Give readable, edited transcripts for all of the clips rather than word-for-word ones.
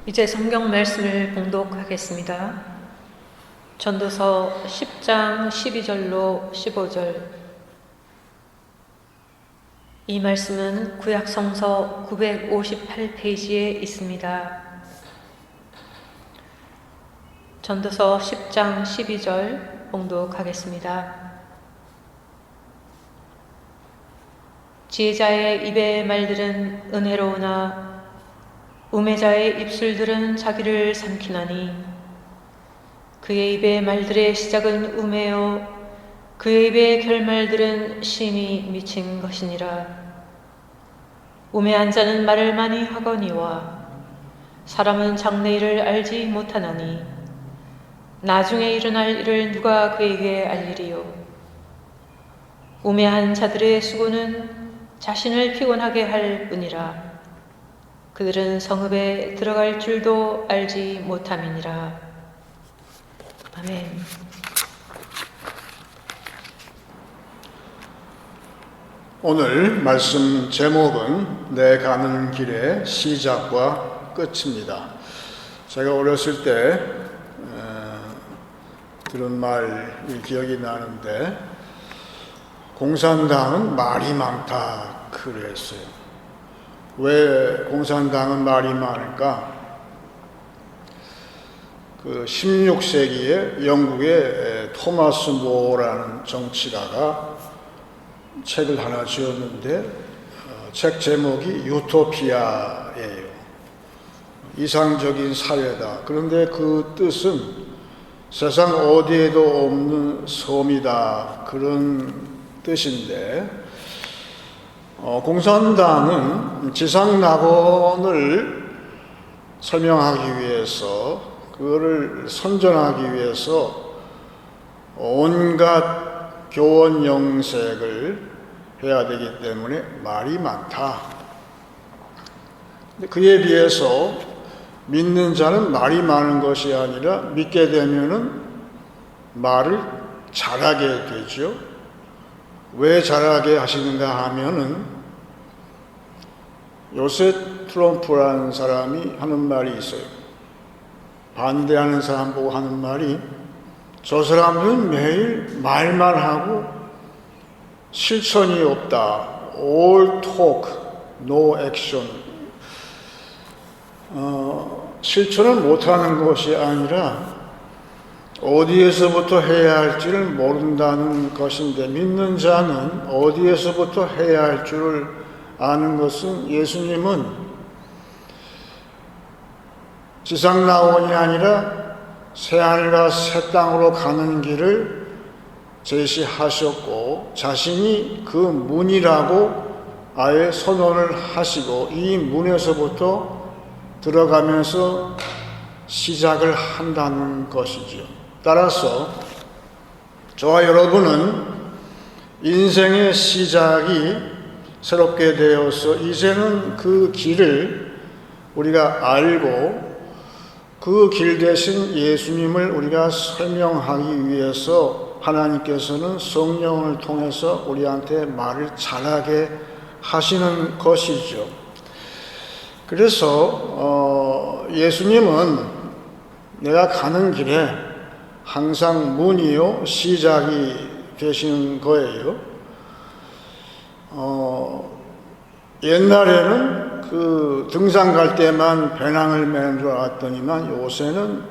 이제 성경 말씀을 봉독하겠습니다. 전도서 10장 12절로 15절. 이 말씀은 구약 성서 958페이지에 있습니다. 전도서 10장 12절 봉독하겠습니다. 지혜자의 입의 말들은 은혜로우나 우매자의 입술들은 자기를 삼키나니 그의 입의 말들의 시작은 우매요 그의 입의 결말들은 심히 미친 것이니라. 우매한 자는 말을 많이 하거니와 사람은 장래일을 알지 못하나니 나중에 일어날 일을 누가 그에게 알리리요. 우매한 자들의 수고는 자신을 피곤하게 할 뿐이라. 그들은 성읍에 들어갈 줄도 알지 못함이니라. 아멘. 오늘 말씀 제목은 내 가는 길의 시작과 끝입니다. 제가 어렸을 때 들은 말이 기억이 나는데, 공산당은 말이 많다 그랬어요. 왜 공산당은 말이 많을까? 그 16세기에 영국의 토마스 모어라는 정치가가 책을 하나 지었는데, 책 제목이 유토피아예요. 이상적인 사회다. 그런데 그 뜻은 세상 어디에도 없는 섬이다, 그런 뜻인데, 공산당은 지상낙원을 설명하기 위해서, 그거를 선전하기 위해서 온갖 교원 영색을 해야 되기 때문에 말이 많다. 근데 그에 비해서 믿는 자는 말이 많은 것이 아니라 믿게 되면은 말을 잘하게 되죠. 왜 잘하게 하시는가 하면은, 요새 트럼프라는 사람이 하는 말이 있어요. 반대하는 사람 보고 하는 말이, 저 사람들은 매일 말만 하고 실천이 없다. All talk, no action. 실천을 못하는 것이 아니라 어디에서부터 해야 할지를 모른다는 것인데, 믿는 자는 어디에서부터 해야 할 줄을 아는 것은, 예수님은 지상낙원이 아니라 새하늘과 새 땅으로 가는 길을 제시하셨고, 자신이 그 문이라고 아예 선언을 하시고, 이 문에서부터 들어가면서 시작을 한다는 것이죠. 따라서 저와 여러분은 인생의 시작이 새롭게 되어서 이제는 그 길을 우리가 알고, 그 길 대신 예수님을 우리가 설명하기 위해서 하나님께서는 성령을 통해서 우리한테 말을 잘하게 하시는 것이죠. 그래서 예수님은 내가 가는 길에 항상 문이요 시작이 되시는 거예요. 옛날에는 그 등산 갈 때만 배낭을 매는 줄 알았더니만, 요새는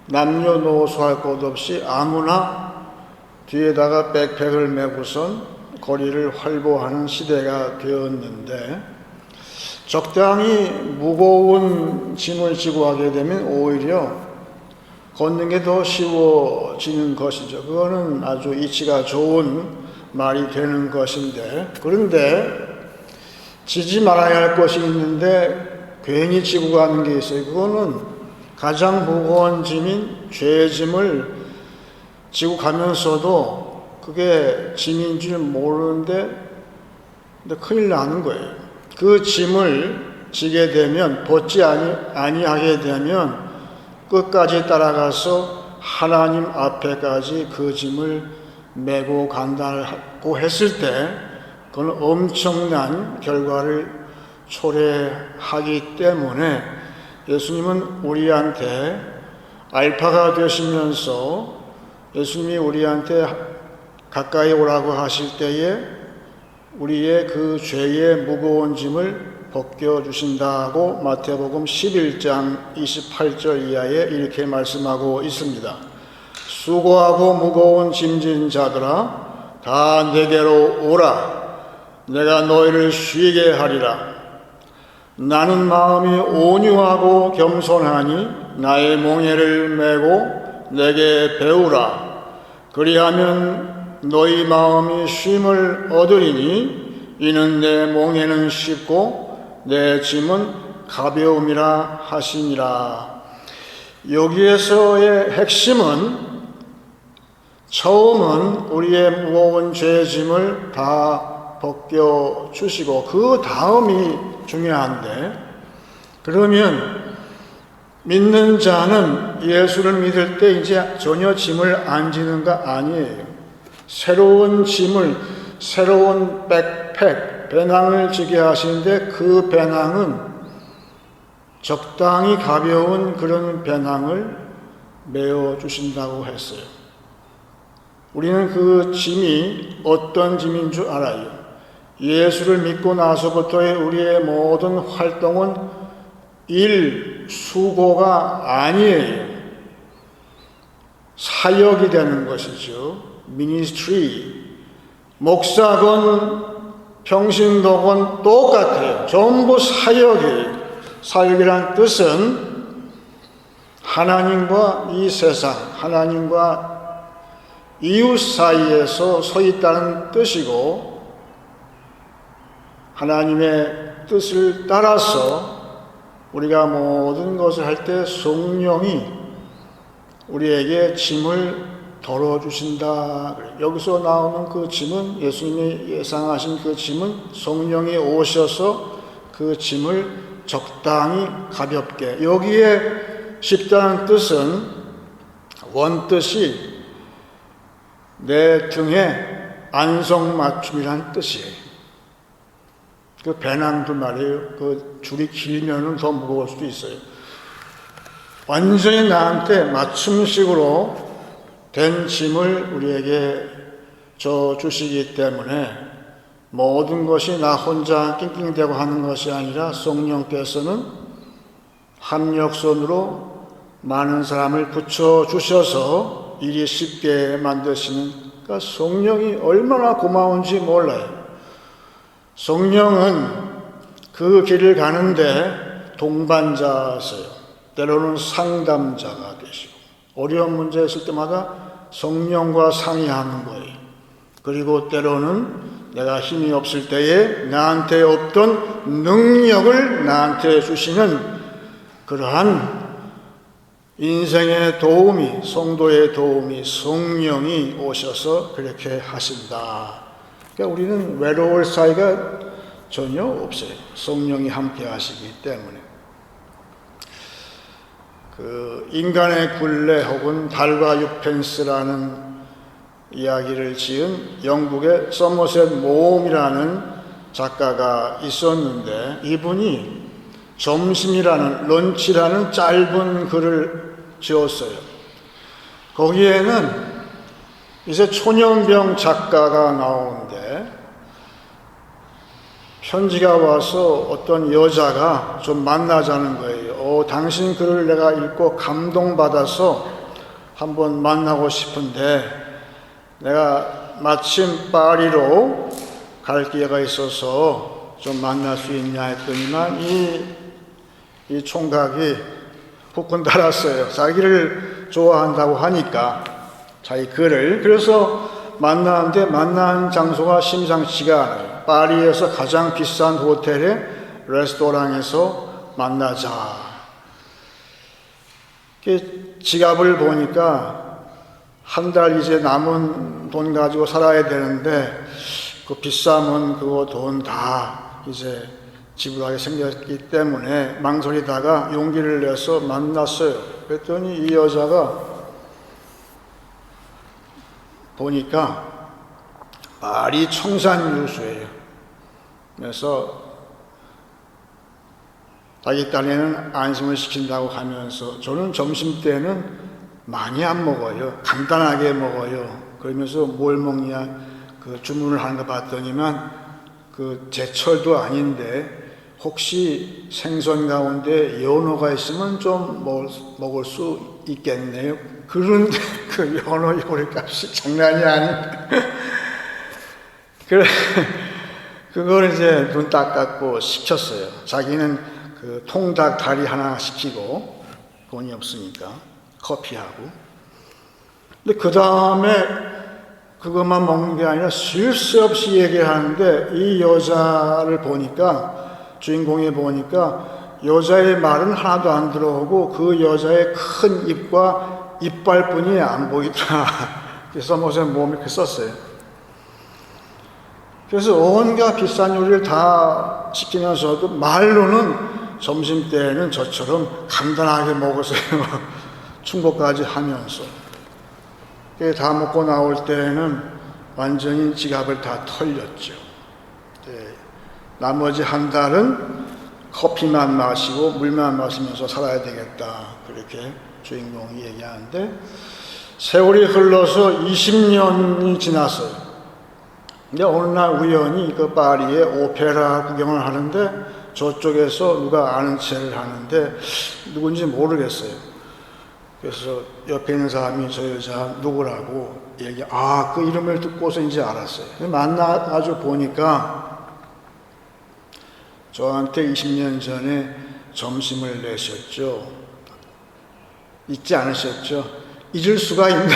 남녀노소 할 것 없이 아무나 뒤에다가 백팩을 메고선 거리를 활보하는 시대가 되었는데, 적당히 무거운 짐을 지고 하게 되면 오히려 걷는 게 더 쉬워지는 것이죠. 그거는 아주 이치가 좋은 말이 되는 것인데, 그런데 지지 말아야 할 것이 있는데 괜히 지고 가는 게 있어요. 그거는 가장 무거운 짐인 죄의 짐을 지고 가면서도 그게 짐인 줄 모르는데, 근데 큰일 나는 거예요. 그 짐을 지게 되면, 벗지 아니하게 되면 끝까지 따라가서 하나님 앞에까지 그 짐을 메고 간다고 했을 때, 그건 엄청난 결과를 초래하기 때문에 예수님은 우리한테 알파가 되시면서 예수님이 우리한테 가까이 오라고 하실 때에 우리의 그 죄의 무거운 짐을 벗겨주신다고 마태복음 11장 28절 이하에 이렇게 말씀하고 있습니다. 수고하고 무거운 짐진 자들아 다 내게로 오라. 내가 너희를 쉬게 하리라. 나는 마음이 온유하고 겸손하니 나의 몽에를 메고 내게 배우라. 그리하면 너희 마음이 쉼을 얻으리니 이는 내 몽에는 쉽고 내 짐은 가벼움이라 하시니라. 여기에서의 핵심은 처음은 우리의 무거운 죄 짐을 다 벗겨주시고 그 다음이 중요한데, 그러면 믿는 자는 예수를 믿을 때 이제 전혀 짐을 안 지는가? 아니에요. 새로운 짐을, 새로운 백팩, 배낭을 지게 하시는데 그 배낭은 적당히 가벼운 그런 배낭을 메어 주신다고 했어요. 우리는 그 짐이 어떤 짐인 줄 알아요. 예수를 믿고 나서부터의 우리의 모든 활동은 일, 수고가 아니에요. 사역이 되는 것이죠. 미니스트리, 목사건 평신도건 똑같아요. 전부 사역이에요. 사역이란 뜻은 하나님과 이 세상, 하나님과 이웃 사이에서 서 있다는 뜻이고, 하나님의 뜻을 따라서 우리가 모든 것을 할 때 성령이 우리에게 짐을 덜어주신다. 여기서 나오는 그 짐은, 예수님이 예상하신 그 짐은 성령이 오셔서 그 짐을 적당히 가볍게, 여기에 쉽다는 뜻은 원뜻이 내 등에 안성맞춤이라는 뜻이에요. 그 배낭도 말이에요. 그 줄이 길면은 더 무거울 수도 있어요. 완전히 나한테 맞춤식으로 된 짐을 우리에게 줘 주시기 때문에 모든 것이 나 혼자 낑낑대고 하는 것이 아니라 성령께서는 합력선으로 많은 사람을 붙여 주셔서 일이 쉽게 만드시는, 그러니까 성령이 얼마나 고마운지 몰라요. 성령은 그 길을 가는데 동반자세요. 때로는 상담자가 되시고, 어려운 문제 있을 때마다 성령과 상의하는 거예요. 그리고 때로는 내가 힘이 없을 때에 나한테 없던 능력을 나한테 주시는 그러한 인생의 도움이, 성도의 도움이 성령이 오셔서 그렇게 하신다. 그러니까 우리는 외로울 사이가 전혀 없어요. 성령이 함께 하시기 때문에. 그 인간의 굴레 혹은 달과 유펜스라는 이야기를 지은 영국의 서머셋 모음이라는 작가가 있었는데, 이분이 점심이라는, 런치라는 짧은 글을 지었어요. 거기에는 이제 초년병 작가가 나오는데 편지가 와서 어떤 여자가 좀 만나자는 거예요. 당신 글을 내가 읽고 감동받아서 한번 만나고 싶은데 내가 마침 파리로 갈 기회가 있어서 좀 만날 수 있냐 했더니만 이 총각이 후끈 달았어요. 자기를 좋아한다고 하니까 자기 글을. 그래서 만나는데 만난 장소가 심상치가 않아요. 파리에서 가장 비싼 호텔의 레스토랑에서 만나자. 지갑을 보니까 한 달 이제 남은 돈 가지고 살아야 되는데 그 비싸면 그거 돈 다 이제 지불하게 생겼기 때문에 망설이다가 용기를 내서 만났어요. 그랬더니 이 여자가 보니까 파리 청산 유수예요. 그래서 자기 딴에는 안심을 시킨다고 하면서 저는 점심때는 많이 안 먹어요. 간단하게 먹어요. 그러면서 뭘 먹냐 그 주문을 하는 거 봤더니만 그 제철도 아닌데 혹시 생선 가운데 연어가 있으면 좀 먹을 수 있겠네요. 그런데 그 연어 요리값이 장난이 아닌데 그래 그걸 이제 눈 딱 감고 시켰어요. 자기는 그 통닭 다리 하나 시키고 돈이 없으니까 커피하고. 근데 그 다음에 그것만 먹는 게 아니라 쉴 새 없이 얘기하는데 이 여자를 보니까 주인공이 보니까 여자의 말은 하나도 안 들어오고 그 여자의 큰 입과 이빨뿐이 안 보이더라. 그래서 무슨 몸을 이렇게 썼어요. 그래서 온갖 비싼 요리를 다 시키면서도 말로는 점심때에는 저처럼 간단하게 먹으세요. 충고까지 하면서. 다 먹고 나올 때에는 완전히 지갑을 다 털렸죠. 나머지 한 달은 커피만 마시고 물만 마시면서 살아야 되겠다. 그렇게 주인공이 얘기하는데 세월이 흘러서 20년이 지났어요. 근데 어느 날 우연히 그 파리에 오페라 구경을 하는데 저쪽에서 누가 아는 체를 하는데 누군지 모르겠어요. 그래서 옆에 있는 사람이 저 여자 누구라고 그 이름을 듣고서 이제 알았어요. 만나가지고 보니까 저한테 20년 전에 점심을 내셨죠. 잊지 않으셨죠? 잊을 수가 있나요?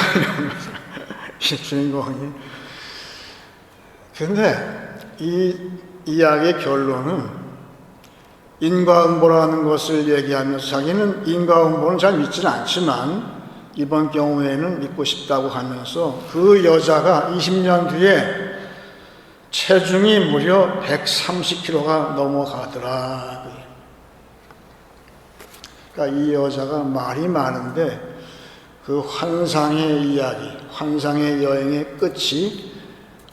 이 주인공이. 근데 이 이야기의 결론은 인과응보라는 것을 얘기하면서 자기는 인과응보는 잘 믿지는 않지만 이번 경우에는 믿고 싶다고 하면서 그 여자가 20년 뒤에 체중이 무려 130kg가 넘어가더라. 그러니까 이 여자가 말이 많은데 그 환상의 이야기, 환상의 여행의 끝이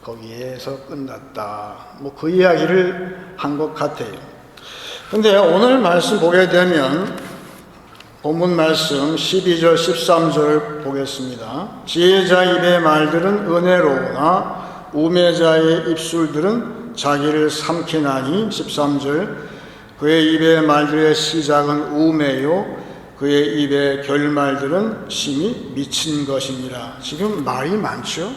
거기에서 끝났다. 그 이야기를 한 것 같아요. 근데 오늘 말씀 보게 되면 본문 말씀 12절 13절 보겠습니다. 지혜자 입의 말들은 은혜로우나 우매자의 입술들은 자기를 삼키나니 13절 그의 입의 말들의 시작은 우매요 그의 입의 결말들은 심히 미친 것이니라. 지금 말이 많죠.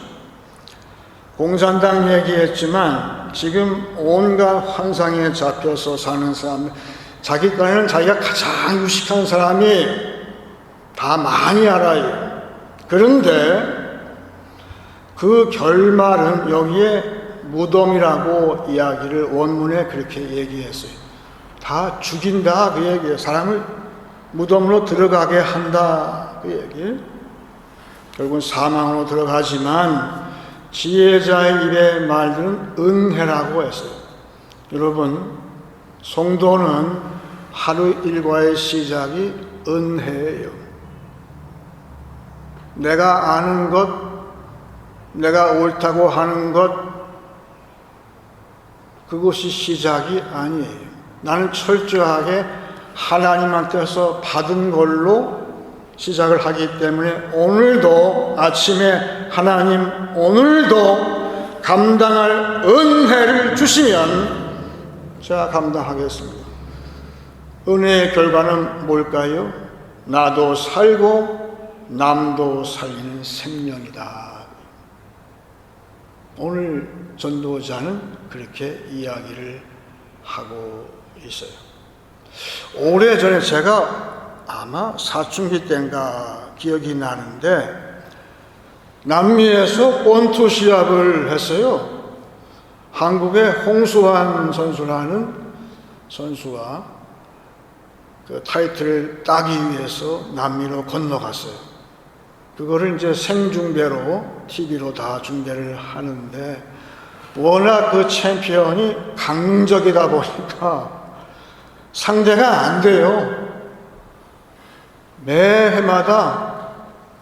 공산당 얘기했지만 지금 온갖 환상에 잡혀서 사는 사람, 자기 딴에는 자기가 가장 유식한 사람이 다 많이 알아요. 그런데 그 결말은 여기에 무덤이라고 이야기를 원문에 그렇게 얘기했어요. 다 죽인다 그 얘기예요. 사람을 무덤으로 들어가게 한다 그 얘기예요. 결국은 사망으로 들어가지만 지혜자의 입의 말들은 은혜라고 했어요. 여러분, 성도는 하루 일과의 시작이 은혜예요. 내가 아는 것, 내가 옳다고 하는 것, 그것이 시작이 아니에요. 나는 철저하게 하나님한테서 받은 걸로 시작을 하기 때문에 오늘도 아침에 하나님 오늘도 감당할 은혜를 주시면 제가 감당하겠습니다. 은혜의 결과는 뭘까요? 나도 살고 남도 살리는 생명이다. 오늘 전도자는 그렇게 이야기를 하고 있어요. 오래전에 제가 아마 사춘기 때인가 기억이 나는데 남미에서 권투 시합을 했어요. 한국의 홍수환 선수라는 선수가 그 타이틀을 따기 위해서 남미로 건너갔어요. 그거를 이제 생중계로 TV로 다 중계를 하는데 워낙 그 챔피언이 강적이다 보니까 상대가 안 돼요. 매 해마다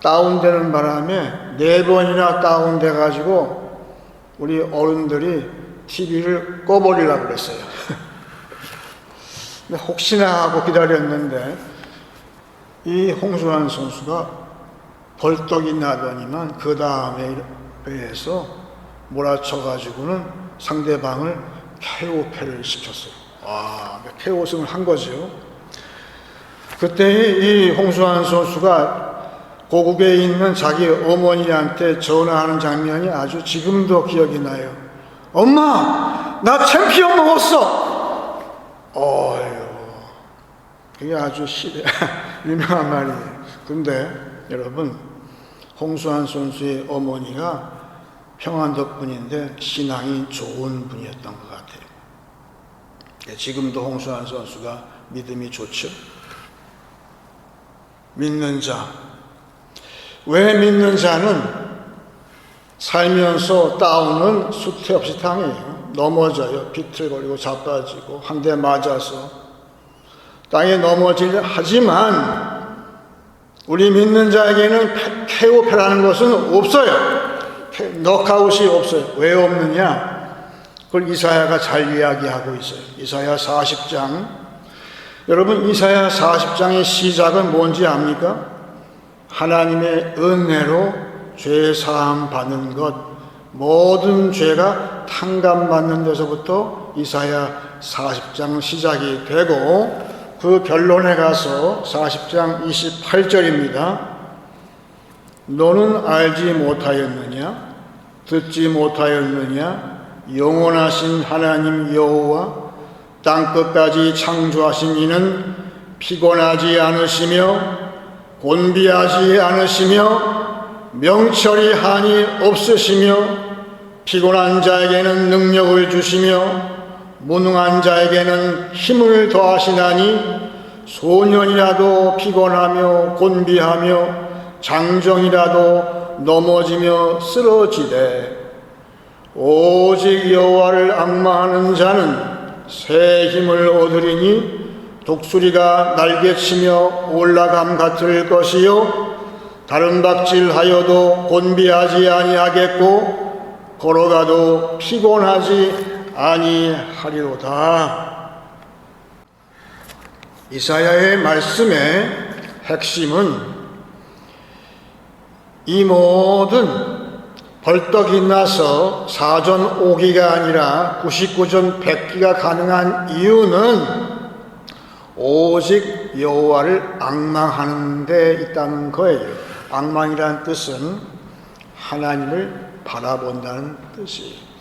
다운되는 바람에 4번이나 다운돼 가지고 우리 어른들이 TV를 꺼버리라고 그랬어요. 혹시나 하고 기다렸는데 이 홍수환 선수가 벌떡이 나더니만 그 다음에 배에서 몰아쳐가지고는 상대방을 KO패를 시켰어요. KO승을 한 거죠. 그때 이 홍수환 선수가 고국에 있는 자기 어머니한테 전화하는 장면이 아주 지금도 기억이 나요. 엄마, 나 챔피언 먹었어. 그게 아주 유명한 말이에요. 근데 여러분, 홍수환 선수의 어머니가 평안도 분인데 신앙이 좋은 분이었던 것 같아요. 지금도 홍수환 선수가 믿음이 좋죠. 믿는 자. 왜 믿는 자는 살면서 다운은 수태 없이 당해요. 넘어져요. 비틀거리고 자빠지고 한 대 맞아서 땅에 넘어지려 하지만 우리 믿는 자에게는 KO패라는 것은 없어요. 넉아웃이 없어요. 왜 없느냐? 그걸 이사야가 잘 이야기하고 있어요. 이사야 40장. 여러분, 이사야 40장의 시작은 뭔지 압니까? 하나님의 은혜로 죄 사함 받는 것, 모든 죄가 탕감받는 데서부터 이사야 40장 시작이 되고 그 결론에 가서 40장 28절입니다. 너는 알지 못하였느냐? 듣지 못하였느냐? 영원하신 하나님 여호와 땅끝까지 창조하신 이는 피곤하지 않으시며 곤비하지 않으시며 명철이 한이 없으시며 피곤한 자에게는 능력을 주시며 무능한 자에게는 힘을 더하시나니 소년이라도 피곤하며 곤비하며 장정이라도 넘어지며 쓰러지되 오직 여호와를 앙망하는 자는 새 힘을 얻으리니 독수리가 날개치며 올라감 같을 것이요 다름박질하여도 곤비하지 아니하겠고 걸어가도 피곤하지 아니하리로다. 이사야의 말씀의 핵심은 이 모든 벌떡이 나서 사전 5기가 아니라 99전 100기가 가능한 이유는 오직 여호와를 앙망하는 데 있다는 거예요. 앙망이라는 뜻은 하나님을 바라본다는 뜻이에요.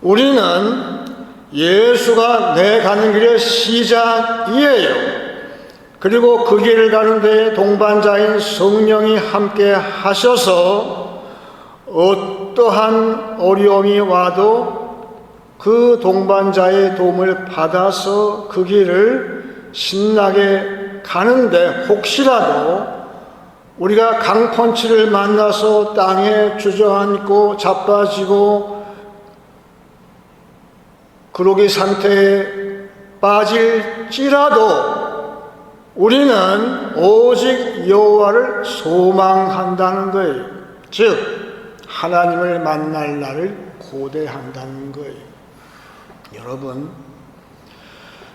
우리는 예수가 내 가는 길의 시작이에요. 그리고 그 길을 가는 데에 동반자인 성령이 함께 하셔서 어떠한 어려움이 와도 그 동반자의 도움을 받아서 그 길을 신나게 가는데 혹시라도 우리가 강펀치를 만나서 땅에 주저앉고 자빠지고 그러기 상태에 빠질지라도 우리는 오직 여호와를 소망한다는 거예요. 즉 하나님을 만날 날을 고대한다는 거예요. 여러분,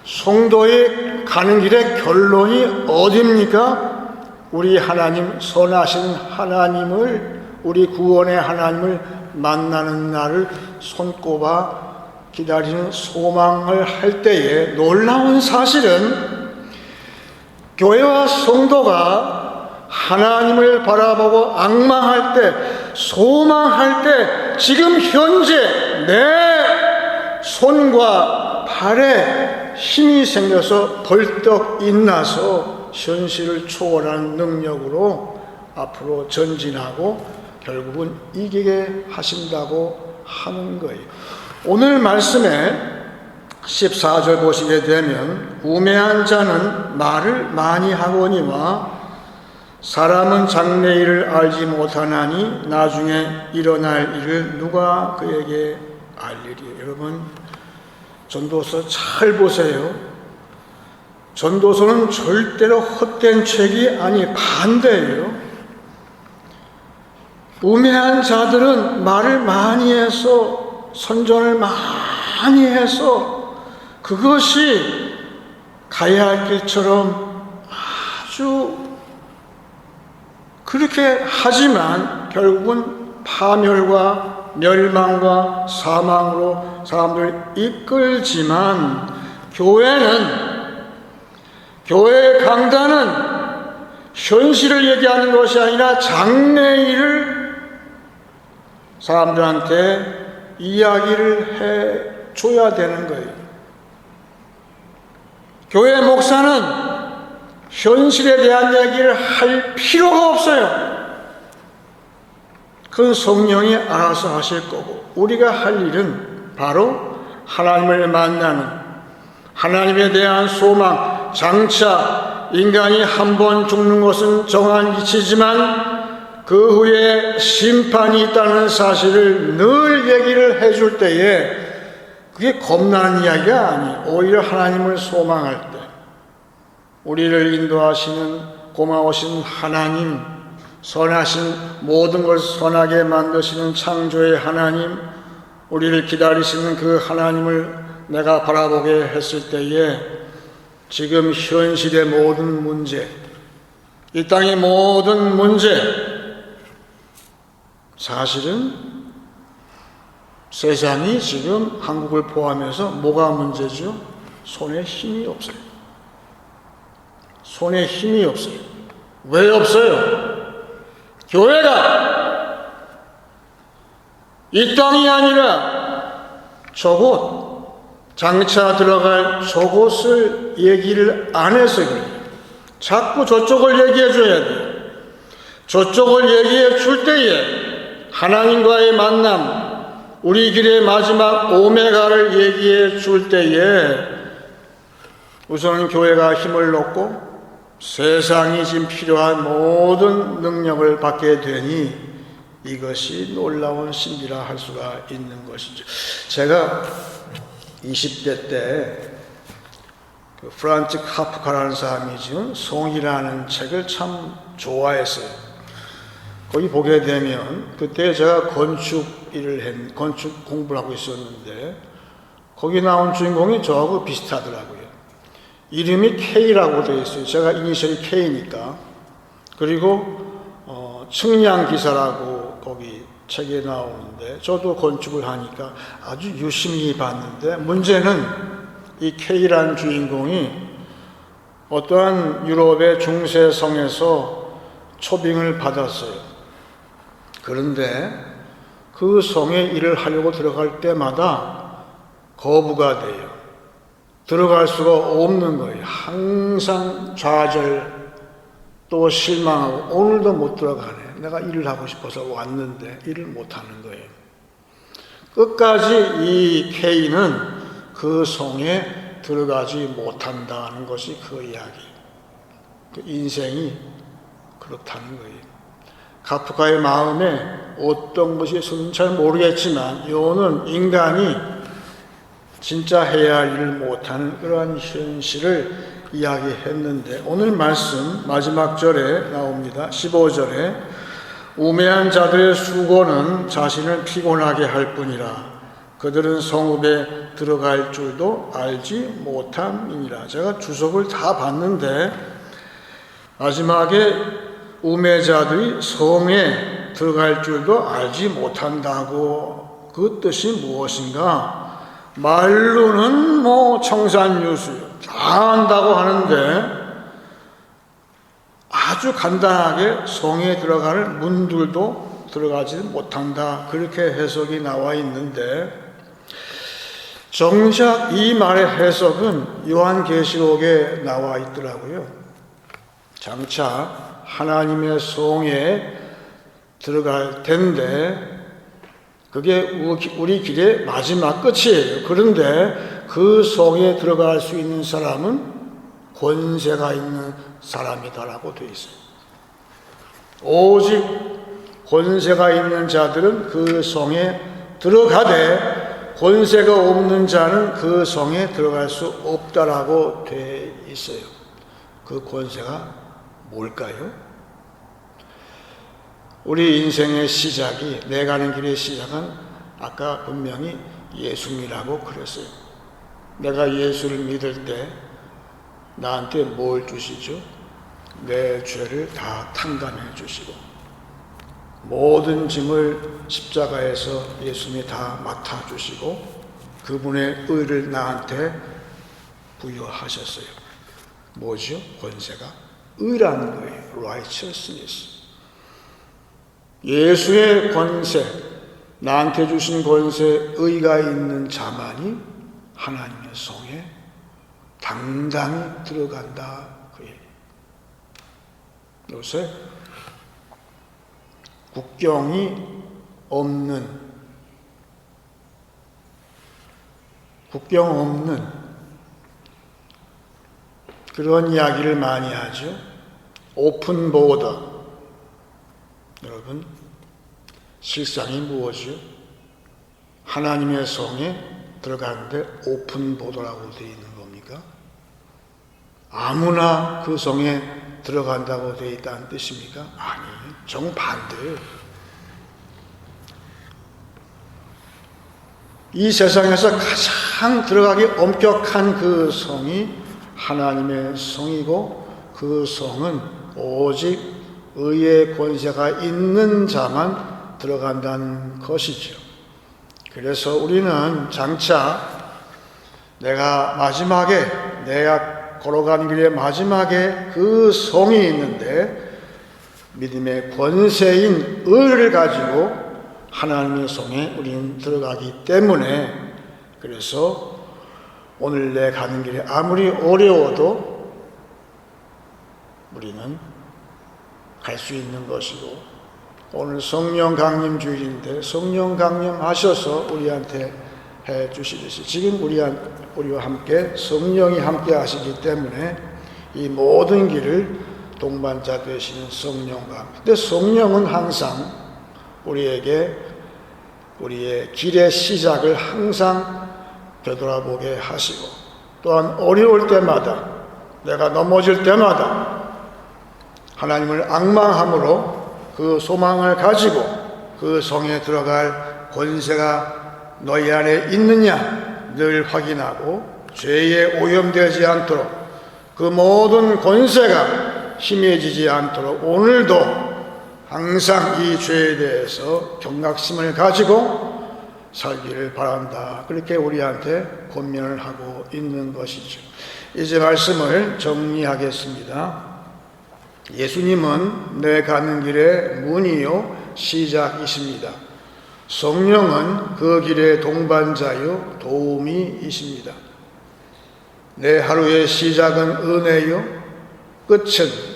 성도의 가는 길의 결론이 어디입니까? 우리 하나님, 선하신 하나님을, 우리 구원의 하나님을 만나는 날을 손꼽아 기다리는 소망을 할 때에 놀라운 사실은 교회와 성도가 하나님을 바라보고 앙망할 때, 소망할 때 지금 현재 내 손과 발에 힘이 생겨서 벌떡 일어나서 현실을 초월하는 능력으로 앞으로 전진하고 결국은 이기게 하신다고 하는 거예요. 오늘 말씀에 14절 보시게 되면 우매한 자는 말을 많이 하거니와 사람은 장래일을 알지 못하나니 나중에 일어날 일을 누가 그에게 알리리. 여러분, 전도서 잘 보세요. 전도서는 절대로 헛된 책이 아니 반대예요. 우매한 자들은 말을 많이 해서 선전을 많이 해서 그것이 가야 할 길처럼 아주 그렇게 하지만 결국은 파멸과 멸망과 사망으로 사람들을 이끌지만 교회의 강단은 현실을 얘기하는 것이 아니라 장래일을 사람들한테 이야기를 해줘야 되는 거예요. 교회 목사는 현실에 대한 얘기를 할 필요가 없어요. 그건 성령이 알아서 하실 거고, 우리가 할 일은 바로 하나님을 만나는, 하나님에 대한 소망. 장차 인간이 한 번 죽는 것은 정한 이치지만 그 후에 심판이 있다는 사실을 늘 얘기를 해줄 때에 그게 겁나는 이야기가 아니에요. 오히려 하나님을 소망할 때 우리를 인도하시는 고마우신 하나님, 선하신 모든 걸 선하게 만드시는 창조의 하나님, 우리를 기다리시는 그 하나님을 내가 바라보게 했을 때에 지금 현실의 모든 문제, 이 땅의 모든 문제, 사실은 세상이 지금 한국을 포함해서 뭐가 문제죠? 손에 힘이 없어요. 손에 힘이 없어요. 왜 없어요? 교회가 이 땅이 아니라 저곳, 장차 들어갈 저곳을 얘기를 안 해서 그래요. 자꾸 저쪽을 얘기해 줘야 돼요. 저쪽을 얘기해 줄 때에 하나님과의 만남, 우리 길의 마지막 오메가를 얘기해 줄 때에 우선 교회가 힘을 얻고 세상이 지금 필요한 모든 능력을 받게 되니 이것이 놀라운 신비라 할 수가 있는 것이죠. 제가 20대 때 프란츠 카프카라는 사람이 지금 송이라는 책을 참 좋아했어요. 거기 보게 되면 그때 제가 건축 공부를 하고 있었는데 거기 나온 주인공이 저하고 비슷하더라고요. 이름이 K라고 되어 있어요. 제가 이니셜이 K니까. 그리고 측량기사라고 거기 책에 나오는데 저도 건축을 하니까 아주 유심히 봤는데 문제는 이 K라는 주인공이 어떠한 유럽의 중세성에서 초빙을 받았어요. 그런데 그 성에 일을 하려고 들어갈 때마다 거부가 돼요. 들어갈 수가 없는 거예요. 항상 좌절 또 실망하고 오늘도 못 들어가네. 내가 일을 하고 싶어서 왔는데 일을 못 하는 거예요. 끝까지 이 K는 그 성에 들어가지 못한다는 것이 그 이야기. 그 인생이 그렇다는 거예요. 카프카의 마음에 어떤 것이 있었는지 잘 모르겠지만 이거는 인간이 진짜 해야 할 일을 못하는 그러한 현실을 이야기했는데 오늘 말씀 마지막 절에 나옵니다. 15절에 우매한 자들의 수고는 자신을 피곤하게 할 뿐이라 그들은 성읍에 들어갈 줄도 알지 못함이니라. 제가 주석을 다 봤는데 마지막에 우매자들이 성에 들어갈 줄도 알지 못한다고 그 뜻이 무엇인가? 말로는 뭐 청산유수요. 다 안다고 하는데 아주 간단하게 성에 들어가는 문들도 들어가지 못한다. 그렇게 해석이 나와 있는데 정작 이 말의 해석은 요한계시록에 나와 있더라고요. 장차 하나님의 성에 들어갈 텐데 그게 우리 길의 마지막 끝이에요. 그런데 그 성에 들어갈 수 있는 사람은 권세가 있는 사람이다라고 되어 있어요. 오직 권세가 있는 자들은 그 성에 들어가되 권세가 없는 자는 그 성에 들어갈 수 없다라고 되어 있어요. 그 권세가 뭘까요? 우리 인생의 시작이, 내 가는 길의 시작은 아까 분명히 예수님이라고 그랬어요. 내가 예수를 믿을 때 나한테 뭘 주시죠? 내 죄를 다 탕감해 주시고 모든 짐을 십자가에서 예수님이 다 맡아주시고 그분의 의를 나한테 부여하셨어요. 뭐죠? 권세가 의라는 거예요. righteousness. 예수의 권세, 나한테 주신 권세, 의가 있는 자만이 하나님의 성에 당당히 들어간다. 그 얘기. 요새 국경이 없는, 국경 없는 그런 이야기를 많이 하죠. 오픈 보더. 여러분, 실상이 무엇이요? 하나님의 성에 들어가는데 오픈 보더라고 되어 있는 겁니까? 아무나 그 성에 들어간다고 되어 있다는 뜻입니까? 아니에요. 정반대예요. 이 세상에서 가장 들어가기 엄격한 그 성이 하나님의 성이고 그 성은 오직 의의 권세가 있는 자만 들어간다는 것이죠. 그래서 우리는 장차 내가 걸어가는 길의 마지막에 그 성이 있는데 믿음의 권세인 의를 가지고 하나님의 성에 우리는 들어가기 때문에 그래서 오늘 내 가는 길이 아무리 어려워도 우리는 갈 수 있는 것이고 오늘 성령 강림 주일인데 성령 강림하셔서 우리한테 해 주시듯이 지금 우리와 함께 성령이 함께 하시기 때문에 이 모든 길을 동반자 되시는 성령과 근데 성령은 항상 우리에게 우리의 길의 시작을 항상 되돌아보게 하시고 또한 어려울 때마다 내가 넘어질 때마다 하나님을 앙망함으로 그 소망을 가지고 그 성에 들어갈 권세가 너희 안에 있느냐 늘 확인하고 죄에 오염되지 않도록 그 모든 권세가 힘해지지 않도록 오늘도 항상 이 죄에 대해서 경각심을 가지고 살기를 바란다. 그렇게 우리한테 권면을 하고 있는 것이죠. 이제 말씀을 정리하겠습니다. 예수님은 내 가는 길의 문이요 시작이십니다. 성령은 그 길의 동반자요 도우미이십니다. 내 하루의 시작은 은혜요 끝은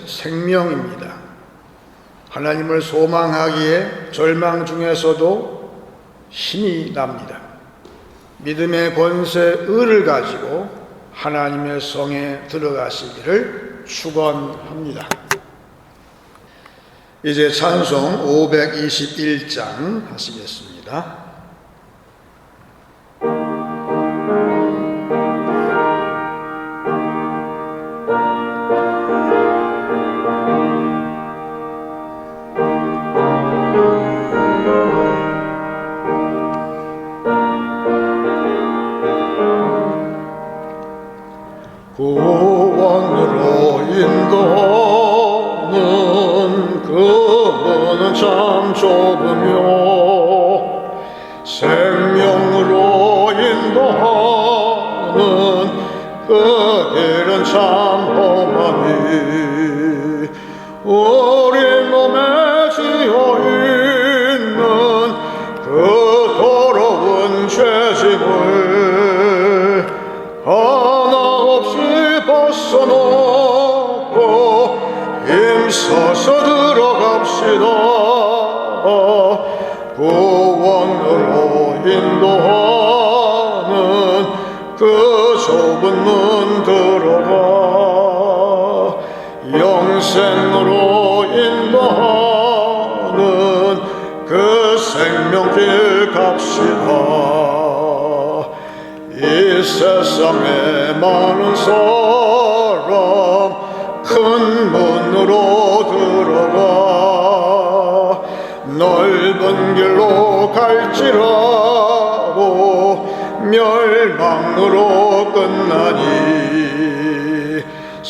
생명입니다. 하나님을 소망하기에 절망 중에서도 힘이 납니다. 믿음의 권세 의를 가지고 하나님의 성에 들어가시기를 축원합니다. 이제 찬송 521장 하시겠습니다. 구원으로 인도는 그 문은 참 좁으며 생명으로 인도하는 그 길은 참 험하니 우리 몸에 지어있는 그 더러운 죄짐을 하나 없이 벗어놓고 힘써서 들어갑시다. 구원으로 인도하는 그 좁은 문 들어가 영생으로 인도하는 그 생명길 갑시다. 이 세상에 많은 사람 큰 문으로 들어가 넓은 길로 갈지라도 멸망으로 끝나니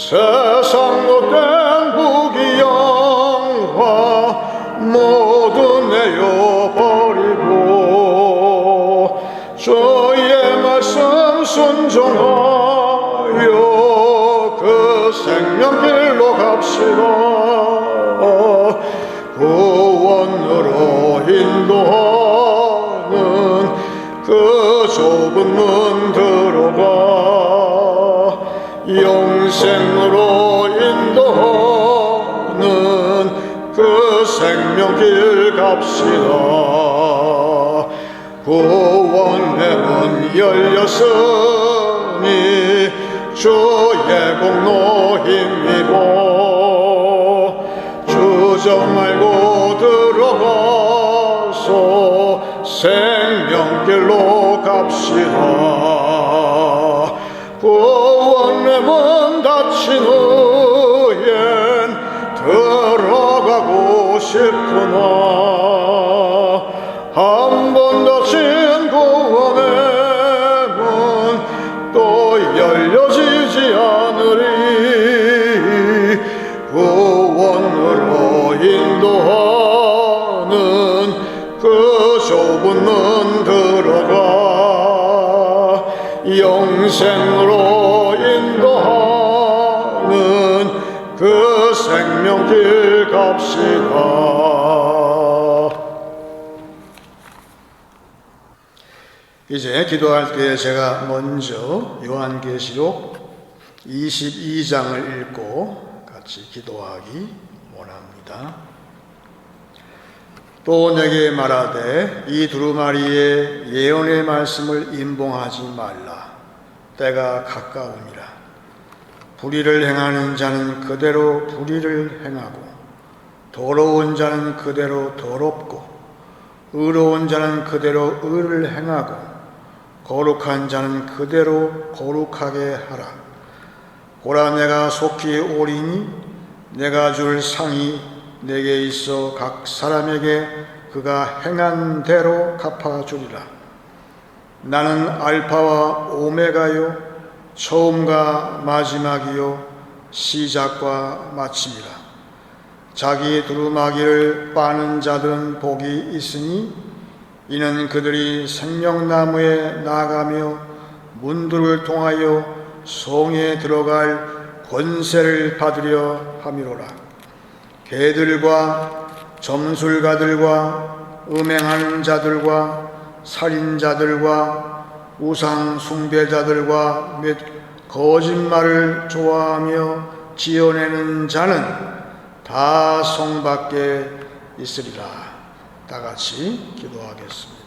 세상 못된 부귀영화 모두 내어버리고 주의 말씀 순종하여 그 생명길로 갑시다. 구원으로 인도하는 그 좁은 문 들어가 영생으로 인도하는 그 생명길 갑시다. 구원의 문 열렸으니 주의 공로 힘입어 주저 말고 들어가서 생명길로 갑시다. 구원의 문 닫힌 후엔 들어가고 싶구나. 한 번 닫힌 구원의 문 또 열려지지 않으리. 구원으로 인도하는 그 좁은 문 들어가 영생으로 인도하는 그 생명길 갑시다. 이제 기도할 때 제가 먼저 요한계시록 22장을 읽고 같이 기도하기 원합니다. 또 내게 말하되 이 두루마리의 예언의 말씀을 임봉하지 말라. 때가 가까우니라. 불의를 행하는 자는 그대로 불의를 행하고 더러운 자는 그대로 더럽고 의로운 자는 그대로 의를 행하고 거룩한 자는 그대로 거룩하게 하라. 보라, 내가 속히 오리니 내가 줄 상이 내게 있어 각 사람에게 그가 행한 대로 갚아주리라. 나는 알파와 오메가요 처음과 마지막이요 시작과 마침이라. 자기 두루마기를 빠는 자들은 복이 있으니 이는 그들이 생명나무에 나아가며 문들을 통하여 성에 들어갈 권세를 받으려 함이로라. 개들과 점술가들과 음행하는 자들과 살인자들과 우상 숭배자들과 및 거짓말을 좋아하며 지어내는 자는 다 성 밖에 있으리라. 다 같이 기도하겠습니다.